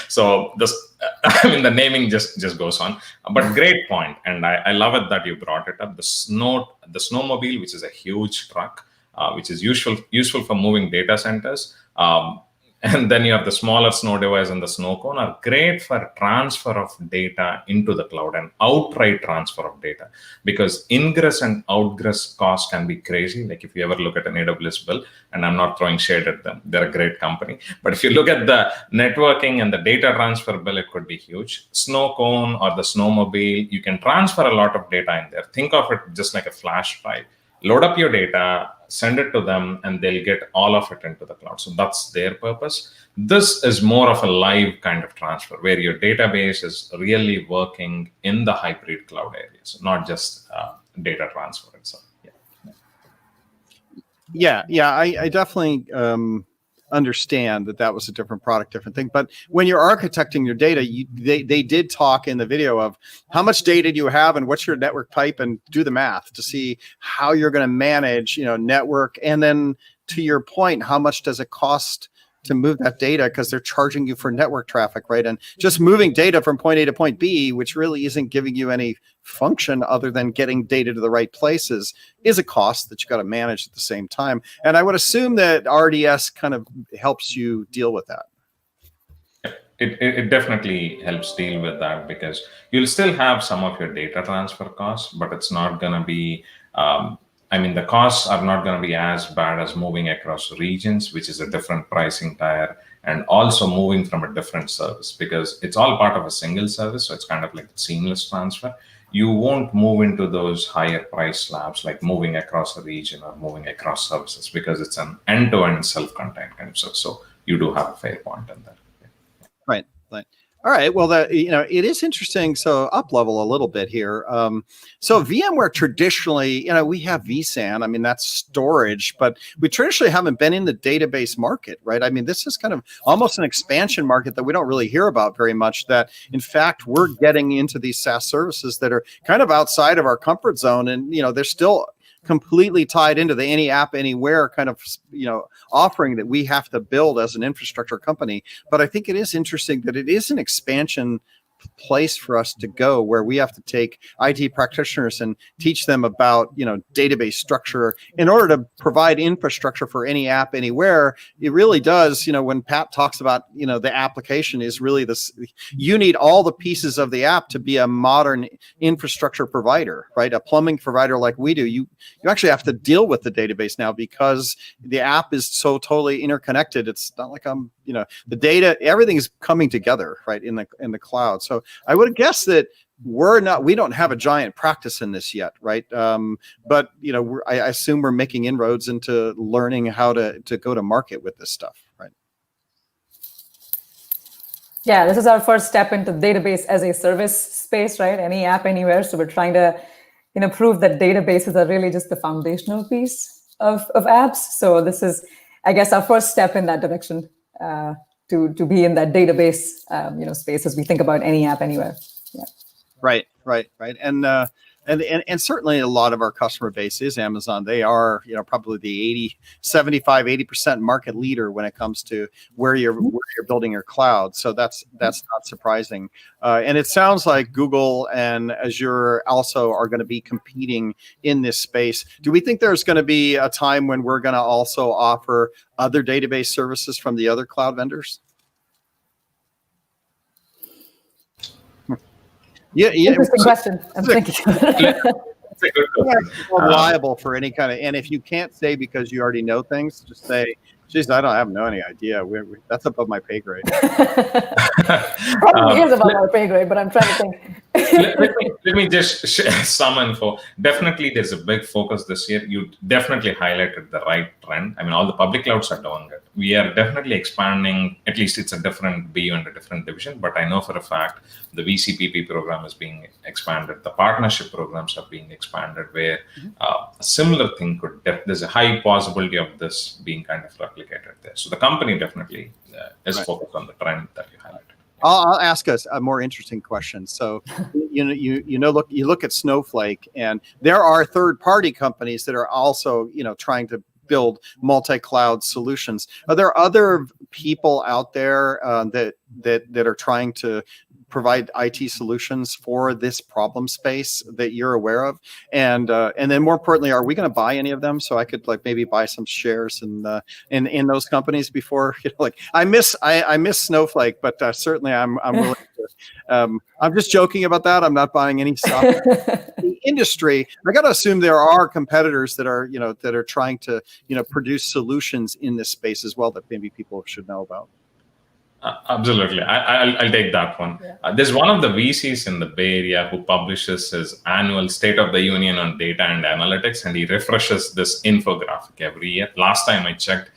So the naming just goes on. But great point. And I love it that you brought it up. The snowmobile, which is a huge truck, which is useful for moving data centers. And then you have the smaller snow device and the snow cone are great for transfer of data into the cloud and outright transfer of data, because ingress and outgress costs can be crazy. Like if you ever look at an AWS bill, and I'm not throwing shade at them, they're a great company. But if you look at the networking and the data transfer bill, it could be huge. Snow cone or the snowmobile, you can transfer a lot of data in there. Think of it just like a flash drive. load up your data, send it to them, and they'll get all of it into the cloud. So that's their purpose. This is more of a live kind of transfer where your database is really working in the hybrid cloud areas, not just data transfer itself. I definitely understand that was a different product, different thing. But when you're architecting your data, they did talk in the video of how much data do you have and what's your network type, and do the math to see how you're going to manage, network. And then to your point, how much does it cost to move that data, because they're charging you for network traffic, right? And just moving data from point A to point B, which really isn't giving you any function other than getting data to the right places, is a cost that you got to manage at the same time. And I would assume that RDS kind of helps you deal with that. It definitely helps deal with that, because you'll still have some of your data transfer costs, but it's not going to be the costs are not going to be as bad as moving across regions, which is a different pricing tier, and also moving from a different service, because it's all part of a single service. So it's kind of like a seamless transfer. You won't move into those higher price slabs, like moving across a region or moving across services, because it's an end-to-end self-contained kind of service. So you do have a fair point in that. Right. All right. Well, it is interesting. So up level a little bit here. So VMware traditionally, we have vSAN. That's storage, but we traditionally haven't been in the database market, right? This is kind of almost an expansion market that we don't really hear about very much. That in fact, we're getting into these SaaS services that are kind of outside of our comfort zone, and they're still completely tied into the any app anywhere kind of offering that we have to build as an infrastructure company. But I think it is interesting that it is an expansion place for us to go, where we have to take IT practitioners and teach them about database structure in order to provide infrastructure for any app anywhere. It really does, when Pat talks about the application is really this, you need all the pieces of the app to be a modern infrastructure provider, right? A plumbing provider like we do. You actually have to deal with the database now, because the app is so totally interconnected. It's not like the data, everything's coming together, right, in the cloud. So I would guess that we don't have a giant practice in this yet, right? But I assume we're making inroads into learning how to go to market with this stuff, right? Yeah, this is our first step into database as a service space, right? Any app anywhere. So we're trying to prove that databases are really just the foundational piece of apps. So this is, I guess, our first step in that direction. To be in that database, space as we think about any app anywhere. Yeah. Right. And certainly a lot of our customer base is Amazon. They are, probably the 80% market leader when it comes to where you're building your cloud. So that's not surprising. And it sounds like Google and Azure also are going to be competing in this space. Do we think there's going to be a time when we're going to also offer other database services from the other cloud vendors? Yeah. Interesting question. I'm thinking. Reliable for any kind of, and if you can't say because you already know things, just say, "Geez, I have any idea. That's above my pay grade." Probably is above my pay grade, but I'm trying to think. let me just share some info. Definitely, there's a big focus this year. You definitely highlighted the right trend. All the public clouds are doing it. We are definitely expanding. At least it's a different BU and a different division. But I know for a fact the VCPP program is being expanded. The partnership programs are being expanded. Where a similar thing there's a high possibility of this being kind of replicated there. So the company definitely is focused on the trend that you highlighted. I'll ask us a more interesting question. So, you look at Snowflake, and there are third-party companies that are also, trying to build multi-cloud solutions. Are there other people out there that are trying to provide IT solutions for this problem space that you're aware of? And then more importantly, are we going to buy any of them? So I could maybe buy some shares in those companies before, I miss Snowflake, but certainly I'm willing to. I'm just joking about that. I'm not buying any stock. The industry, I got to assume there are competitors that are trying to, produce solutions in this space as well that maybe people should know about. Absolutely. I'll take that one. Yeah. There's one of the VCs in the Bay Area who publishes his annual State of the Union on data and analytics, and he refreshes this infographic every year. Last time I checked,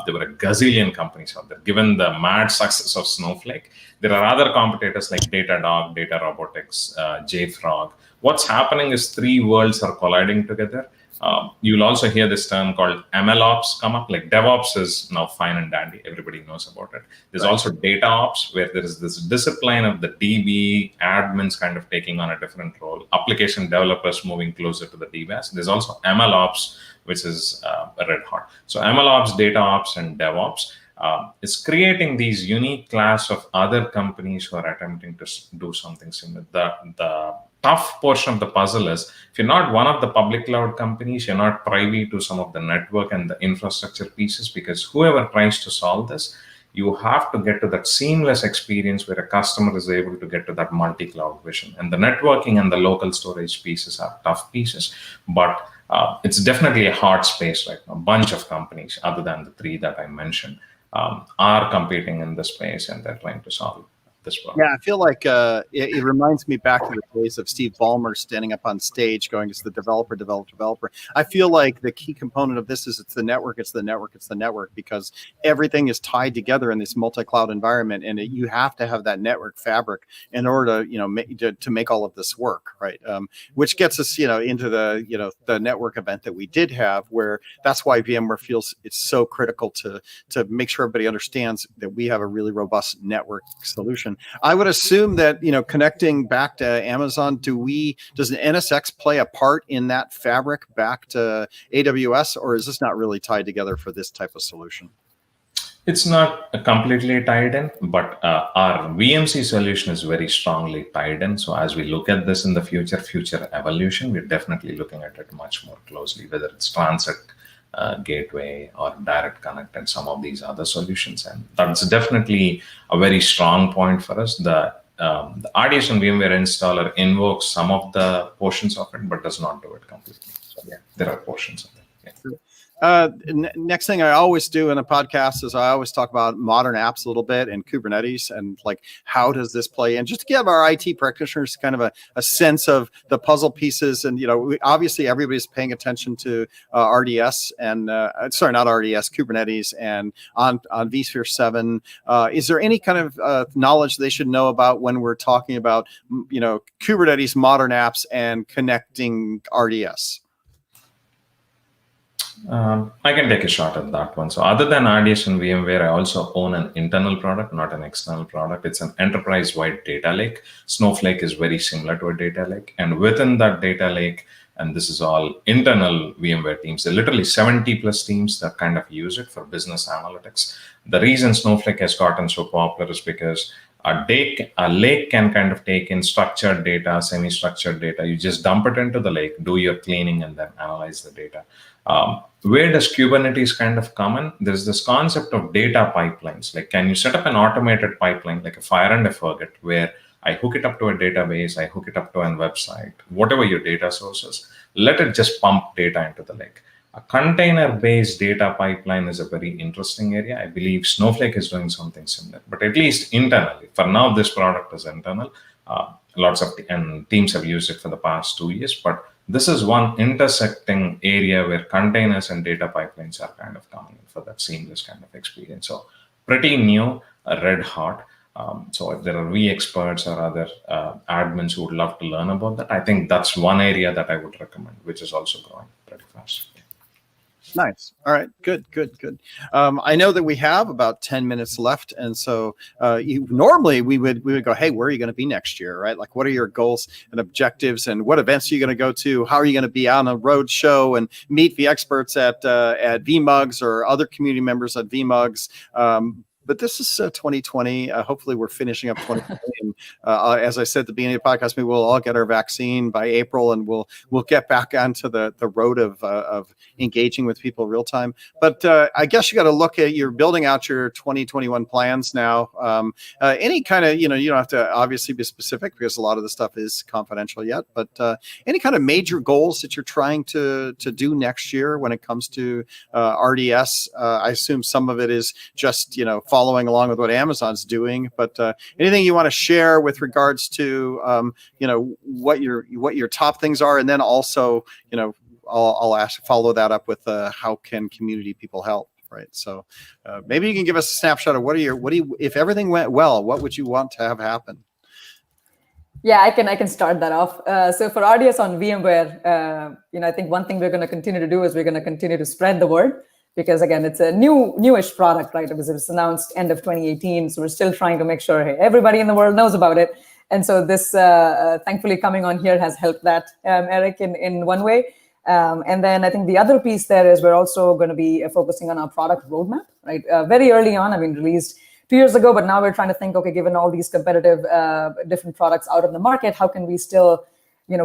there were a gazillion companies out there. Given the mad success of Snowflake, there are other competitors like Datadog, Data Robotics, JFrog. What's happening is three worlds are colliding together. You'll also hear this term called MLOps come up. Like DevOps is now fine and dandy. Everybody knows about it. There's also data ops, where there is this discipline of the DB admins kind of taking on a different role. Application developers moving closer to the DBAs. There's also MLOps, which is red hot. So MLOps, data ops, and DevOps is creating these unique class of other companies who are attempting to do something similar. The tough portion of the puzzle is, if you're not one of the public cloud companies, you're not privy to some of the network and the infrastructure pieces, because whoever tries to solve this, you have to get to that seamless experience where a customer is able to get to that multi-cloud vision. And the networking and the local storage pieces are tough pieces, but it's definitely a hard space right now. A bunch of companies, other than the three that I mentioned, are competing in this space, and they're trying to solve this problem. Yeah, I feel like it reminds me back to the days of Steve Ballmer standing up on stage going, it's the developer. I feel like the key component of this is it's the network, because everything is tied together in this multi-cloud environment, and you have to have that network fabric in order to make all of this work, right? Which gets us into the network event that we did have, where that's why VMware feels it's so critical to make sure everybody understands that we have a really robust network solution. I would assume that, connecting back to Amazon, does an NSX play a part in that fabric back to AWS, or is this not really tied together for this type of solution? It's not completely tied in, but our VMC solution is very strongly tied in. So as we look at this in the future evolution, we're definitely looking at it much more closely, whether it's transit, gateway, or direct connect, and some of these other solutions. And that's definitely a very strong point for us. The RDS and VMware installer invokes some of the portions of it, but does not do it completely. So yeah, there are portions of it. Yeah. Next thing I always do in a podcast is I always talk about modern apps a little bit and Kubernetes, and like, how does this play in, just to give our IT practitioners kind of a sense of the puzzle pieces. And obviously everybody's paying attention to RDS and not RDS, Kubernetes, and on vSphere 7. Is there any kind of knowledge they should know about when we're talking about Kubernetes, modern apps, and connecting RDS? I can take a shot at that one. So other than RDS and VMware, I also own an internal product, not an external product. It's an enterprise-wide data lake. Snowflake is very similar to a data lake. And within that data lake, and this is all internal VMware teams, there are literally 70 plus teams that kind of use it for business analytics. The reason Snowflake has gotten so popular is because a lake can kind of take in structured data, semi-structured data. You just dump it into the lake, do your cleaning, and then analyze the data. Where does Kubernetes kind of come in? There's this concept of data pipelines. Like, can you set up an automated pipeline, like a fire and a forget, where I hook it up to a database, I hook it up to a website, whatever your data source is, let it just pump data into the lake. A container-based data pipeline is a very interesting area. I believe Snowflake is doing something similar, but at least internally. For now, this product is internal. Lots of teams have used it for the past 2 years, but this is one intersecting area where containers and data pipelines are kind of coming in for that seamless kind of experience. So pretty new, red hot. So if there are experts or other admins who would love to learn about that, I think that's one area that I would recommend, which is also growing pretty fast. Nice. All right. Good. I know that we have about 10 minutes left. And so normally we would go, hey, where are you going to be next year? Right? Like, what are your goals and objectives, and what events are you going to go to? How are you going to be on a road show and meet the experts at vMugs or other community members at vMugs? But this is 2020. Hopefully we're finishing up 2020. And, as I said at the beginning of the podcast, maybe we'll all get our vaccine by April, and we'll get back onto the road of engaging with people real time. But I guess you got to look at, you're building out your 2021 plans now. Any kind of, you don't have to obviously be specific because a lot of the stuff is confidential yet, but any kind of major goals that you're trying to do next year when it comes to RDS? I assume some of it is just, following along with what Amazon's doing. But anything you want to share with regards to what your top things are, and then also I'll follow that up with how can community people help. Right. So maybe you can give us a snapshot of if everything went well, what would you want to have happen? Yeah, I can start that off. So for RDS on VMware, I think one thing we're going to continue to do is we're going to continue to spread the word, because again, it's a newish product, right? It was announced end of 2018, so we're still trying to make sure everybody in the world knows about it. And so this, thankfully, coming on here has helped that, Eric, in one way. And then I think the other piece there is we're also going to be focusing on our product roadmap, right? Very early on, released 2 years ago, but now we're trying to think, okay, given all these competitive different products out of the market, how can we still,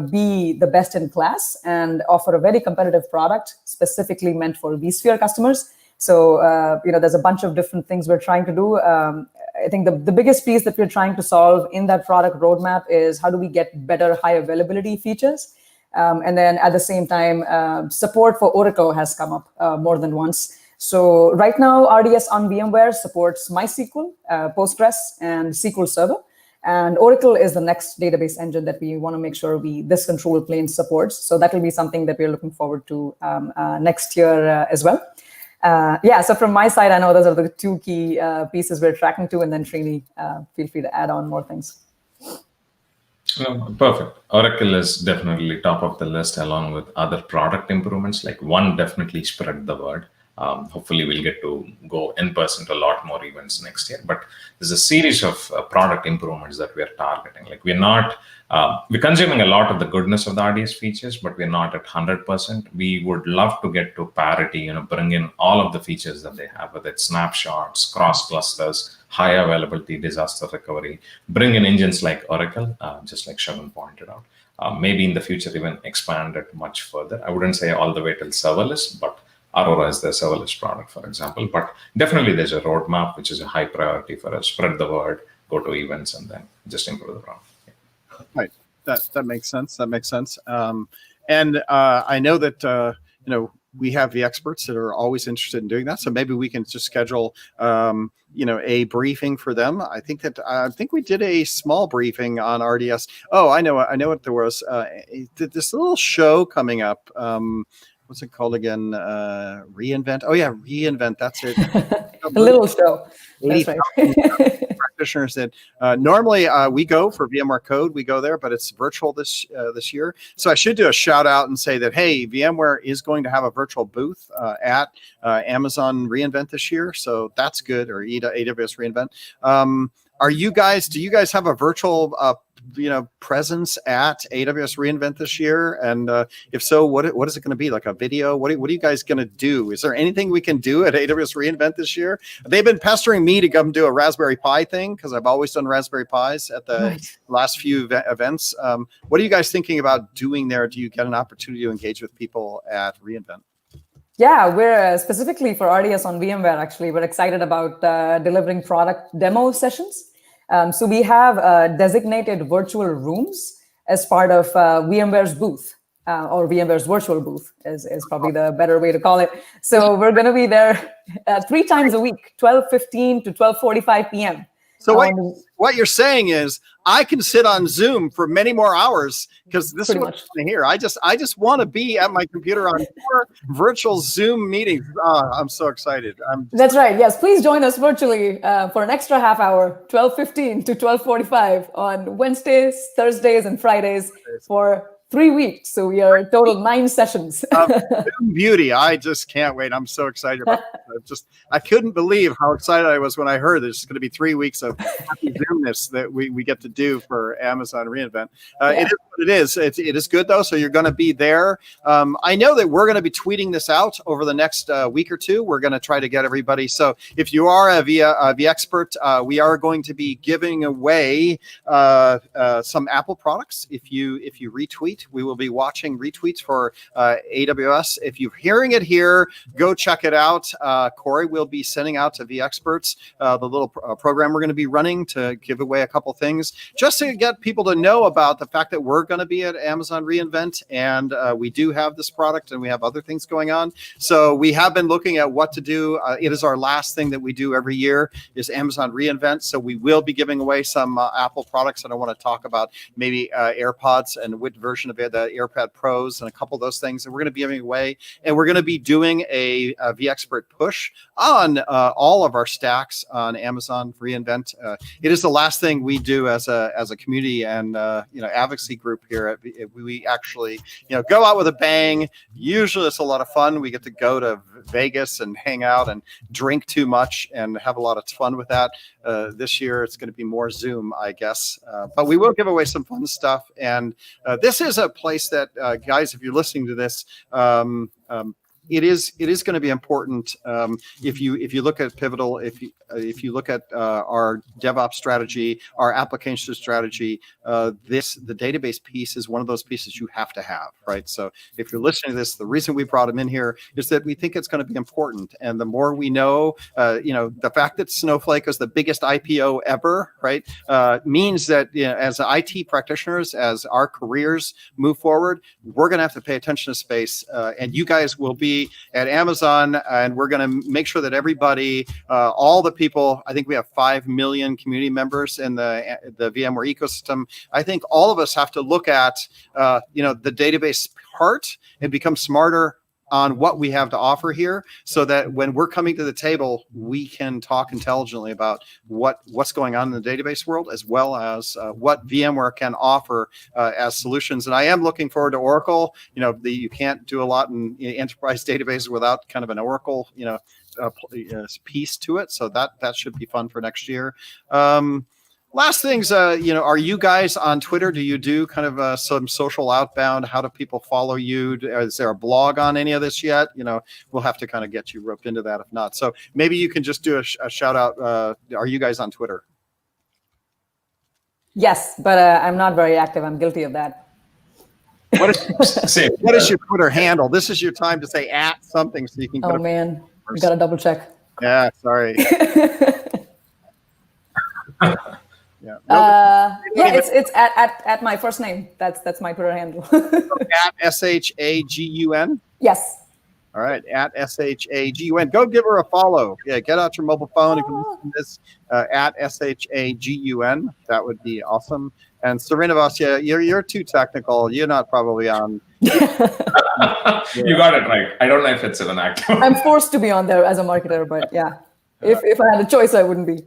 be the best in class and offer a very competitive product specifically meant for vSphere customers? So, there's a bunch of different things we're trying to do. I think the biggest piece that we're trying to solve in that product roadmap is how do we get better high availability features? And then at the same time, support for Oracle has come up more than once. So right now, RDS on VMware supports MySQL, Postgres, and SQL Server. And Oracle is the next database engine that we want to make sure this control plane supports. So that will be something that we're looking forward to next year as well. So from my side, I know those are the two key pieces we're tracking to. And then Srini, feel free to add on more things. Perfect. Oracle is definitely top of the list, along with other product improvements. Like one, definitely spread the word. Hopefully we'll get to go in person to a lot more events next year. But there's a series of product improvements that we're targeting. Like we're consuming a lot of the goodness of the RDS features, but we're not at 100%. We would love to get to parity, bring in all of the features that they have, whether it's snapshots, cross clusters, high availability, disaster recovery, bring in engines like Oracle, just like Shagun pointed out. Maybe in the future, even expand it much further. I wouldn't say all the way till serverless, but Aurora is the serverless product, for example. But definitely there's a roadmap, which is a high priority for us. Spread the word, go to events, and then just improve the product. Yeah. Right. That makes sense. That makes sense. And I know that, we have the experts that are always interested in doing that. So maybe we can just schedule, a briefing for them. I think we did a small briefing on RDS. Oh, I know what there was. This little show coming up. What's it called again? ReInvent. Oh yeah, ReInvent. That's it. A little show. That's right. Practitioners that normally we go for VMware Code. We go there, but it's virtual this year. So I should do a shout out and say that hey, VMware is going to have a virtual booth at Amazon ReInvent this year. So that's good. Or AWS ReInvent. Do you guys have a virtual presence at AWS ReInvent this year? And if so, what is it going to be? Like a video? What are you guys going to do? Is there anything we can do at AWS ReInvent this year? They've been pestering me to come do a Raspberry Pi thing because I've always done Raspberry Pis at the last few events. What are you guys thinking about doing there? Do you get an opportunity to engage with people at ReInvent? Yeah, we're specifically for RDS on VMware, actually, we're excited about delivering product demo sessions. So we have designated virtual rooms as part of VMware's booth, or VMware's virtual booth is probably the better way to call it. So we're going to be there 3 times a week, 12:15 to 12:45 p.m. So what you're saying is I can sit on Zoom for many more hours because this is what I'm here. I just want to be at my computer on 4 virtual Zoom meetings. I'm so excited. That's right. Yes, please join us virtually for an extra half hour, 12:15 to 12:45 on Wednesdays, Thursdays, and Fridays for 3 weeks. So we are total 9 sessions. Zoom beauty. I just can't wait. I'm so excited about it. I couldn't believe how excited I was when I heard there's going to be 3 weeks of happy Zoomness that we get to do for Amazon ReInvent. It is what it is. It is good though. So you're going to be there. I know that we're going to be tweeting this out over the next week or two. We're going to try to get everybody. So if you are a vExpert, we are going to be giving away some Apple products. If you retweet, we will be watching retweets for AWS. If you're hearing it here, go check it out. Corey will be sending out to vExperts the little program we're going to be running to give away a couple things just to get people to know about the fact that we're going to be at Amazon reInvent, and we do have this product, and we have other things going on. So we have been looking at what to do. It is our last thing that we do every year is Amazon reInvent. So we will be giving away some Apple products, and I want to talk about maybe AirPods and which version of it, the AirPod Pros, and a couple of those things that we're going to be giving away. And we're going to be doing a vExpert push on all of our stacks on Amazon reInvent. It is the last thing we do as a community and advocacy group here. We actually go out with a bang. Usually it's a lot of fun. We get to go to Vegas and hang out and drink too much and have a lot of fun with that. This year it's going to be more Zoom, I guess, but we will give away some fun stuff. And this is a place that guys, if you're listening to this, it is going to be important. If you look at Pivotal, if you look at our DevOps strategy, our application strategy, the database piece is one of those pieces you have to have, right? So if you're listening to this, the reason we brought him in here is that we think it's going to be important. And the more we know, the fact that Snowflake is the biggest IPO ever, right, means that as IT practitioners, as our careers move forward, we're going to have to pay attention to space. And you guys will be at Amazon, and we're going to make sure that everybody, all the people, I think we have 5 million community members in the VMware ecosystem. I think all of us have to look at, the database part and become smarter on what we have to offer here, so that when we're coming to the table, we can talk intelligently about what's going on in the database world, as well as what VMware can offer as solutions. And I am looking forward to Oracle. You can't do a lot in enterprise databases without kind of an Oracle, piece to it. So that should be fun for next year. Last things, are you guys on Twitter? Do you do kind of some social outbound? How do people follow you? Is there a blog on any of this yet? We'll have to kind of get you roped into that if not. So maybe you can just do a shout out. Are you guys on Twitter? Yes, but I'm not very active. I'm guilty of that. What is your Twitter handle? This is your time to say at something so you can. Oh man, you got to double check. Yeah, sorry. It's at my first name. That's my Twitter handle. At SHAGUN? Yes. All right, at SHAGUN. Go give her a follow. Yeah, get out your mobile phone if you listen to this at SHAGUN. That would be awesome. And Srinivasa, you're too technical. You're not probably on. You got it right. I don't know if it's even active. I'm forced to be on there as a marketer, but yeah. If I had a choice, I wouldn't be.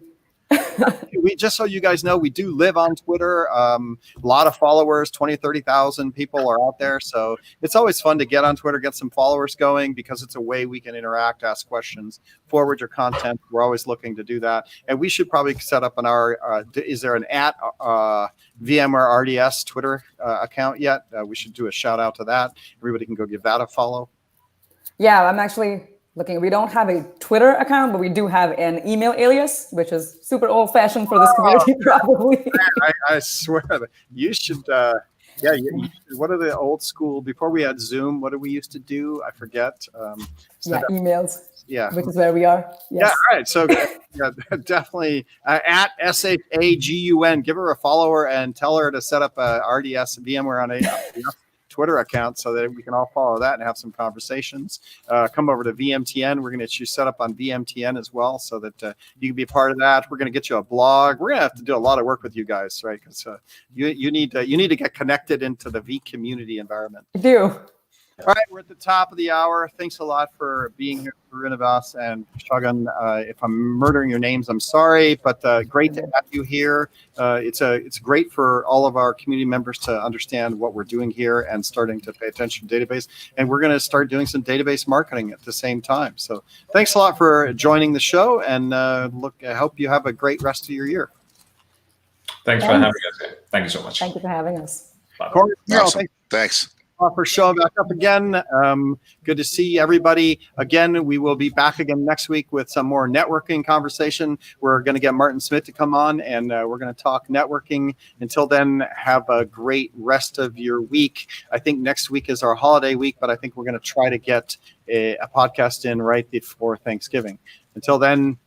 We just so you guys know, we do live on Twitter. A lot of followers, 20, 30,000 people are out there. So it's always fun to get on Twitter, get some followers going, because it's a way we can interact, ask questions, forward your content. We're always looking to do that. And we should probably set up is there an at VMware RDS Twitter account yet? We should do a shout out to that. Everybody can go give that a follow. Yeah, I'm actually looking. We don't have a Twitter account, but we do have an email alias, which is super old-fashioned for this community, probably. I swear that you should. What are the old school? Before we had Zoom, what did we used to do? I forget. Emails. Yeah, which is where we are. Yes. Yeah, all right. So definitely at SHAGUN. Give her a follower and tell her to set up a RDS VMware on a Twitter account so that we can all follow that and have some conversations. Come over to VMTN. We're going to get you set up on VMTN as well, so that you can be a part of that. We're going to get you a blog. We're going to have to do a lot of work with you guys, right? Because you need to get connected into the V community environment. I do. All right, we're at the top of the hour. Thanks a lot for being here, Srinivas and Shagun. If I'm murdering your names, I'm sorry, but great to have you here. It's great for all of our community members to understand what we're doing here and starting to pay attention to database. And we're going to start doing some database marketing at the same time. So thanks a lot for joining the show, and I hope you have a great rest of your year. Thanks for having us here. Thank you so much. Thank you for having us. Corey, Awesome. Thanks. For showing back up again. Good to see everybody again. We will be back again next week with some more networking conversation. We're going to get Martin Smith to come on, and we're going to talk networking. Until then, have a great rest of your week. I think next week is our holiday week, but I think we're going to try to get a podcast in right before Thanksgiving. Until then,